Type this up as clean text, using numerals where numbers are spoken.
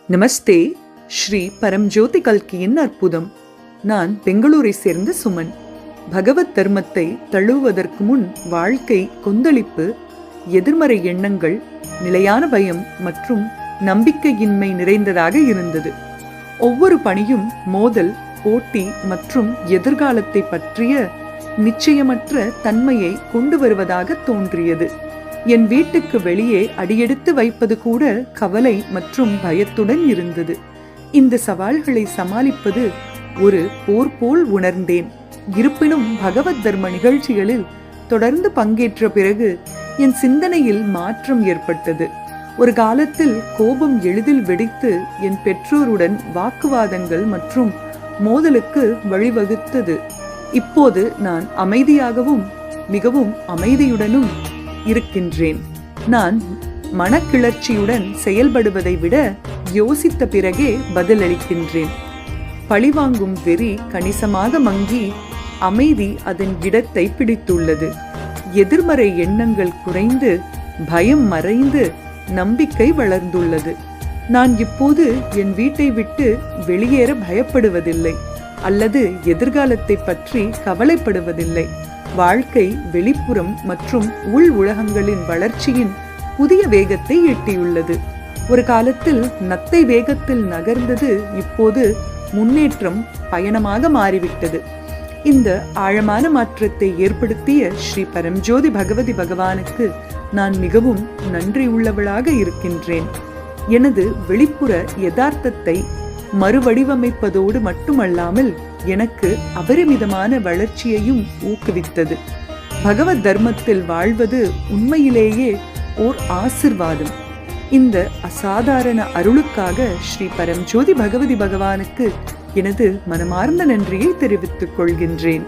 நமஸ்தே. ஸ்ரீ பரம்ஜோதி கல்கியின் அற்புதம். நான் பெங்களூரை சேர்ந்த சுமன். பகவத் தர்மத்தை தழுவுவதற்கு முன் வாழ்க்கை கொந்தளிப்பு, எதிர்மறை எண்ணங்கள், நிலையான பயம் மற்றும் நம்பிக்கையின்மை நிறைந்ததாக இருந்தது. ஒவ்வொரு பணியும் மோதல், போட்டி மற்றும் எதிர்காலத்தை பற்றிய நிச்சயமற்ற தன்மையை கொண்டு வருவதாக தோன்றியது. என் வீட்டுக்கு வெளியே அடியெடுத்து வைப்பது கூட கவலை மற்றும் பயத்துடன் இருந்தது. இந்த சவால்களை சமாளிப்பது ஒரு போர் போல் உணர்ந்தேன். இருப்பினும் பகவத் தர்ம நிகழ்ச்சிகளில் தொடர்ந்து பங்கேற்ற பிறகு என் சிந்தனையில் மாற்றம் ஏற்பட்டது. ஒரு காலத்தில் கோபம் எளிதில் வெடித்து என் பெற்றோருடன் வாக்குவாதங்கள் மற்றும் மோதலுக்கு வழிவகுத்தது. இப்போது நான் அமைதியாகவும் மிகவும் அமைதியுடனும் இருக்கின்றேன். நான் மனக்கிளர்ச்சியுடன் செயல்படுவதை விட யோசித்த பிறகே பதிலளிக்கின்றேன். பழிவாங்கும் வெறி கணிசமாக மங்கி அமைதி அதன் இடத்தை பிடித்துள்ளது. எதிர்மறை எண்ணங்கள் குறைந்து பயம் மறைந்து நம்பிக்கை வளர்ந்துள்ளது. நான் இப்போது என் வீட்டை விட்டு வெளியேற பயப்படுவதில்லை அல்லது எதிர்காலத்தை பற்றி கவலைப்படுவதில்லை. வாழ்க்கை வெளிப்புறம் மற்றும் உள் உலகங்களின் வளர்ச்சியின் புதிய வேகத்தை எட்டியுள்ளது. ஒரு காலத்தில் நத்தை வேகத்தில் நகர்ந்தது இப்போது முன்னேற்றம் பயணமாக மாறிவிட்டது. இந்த ஆழமான மாற்றத்தை ஏற்படுத்திய ஸ்ரீ பரம்ஜோதி பகவதி பகவானுக்கு நான் மிகவும் நன்றி உள்ளவளாக இருக்கின்றேன். எனது வெளிப்புற யதார்த்தத்தை மறுவடிவமைப்பதோடு மட்டுமல்லாமல் எனக்கு அபரிமிதமான வளர்ச்சியையும் ஊக்குவித்தது. பகவத் தர்மத்தில் வாழ்வது உண்மையிலேயே ஓர் ஆசிர்வாதம். இந்த அசாதாரண அருளுக்காக ஸ்ரீ பரம்ஜோதி பகவதி பகவானுக்கு எனது மனமார்ந்த நன்றியை தெரிவித்துக் கொள்கின்றேன்.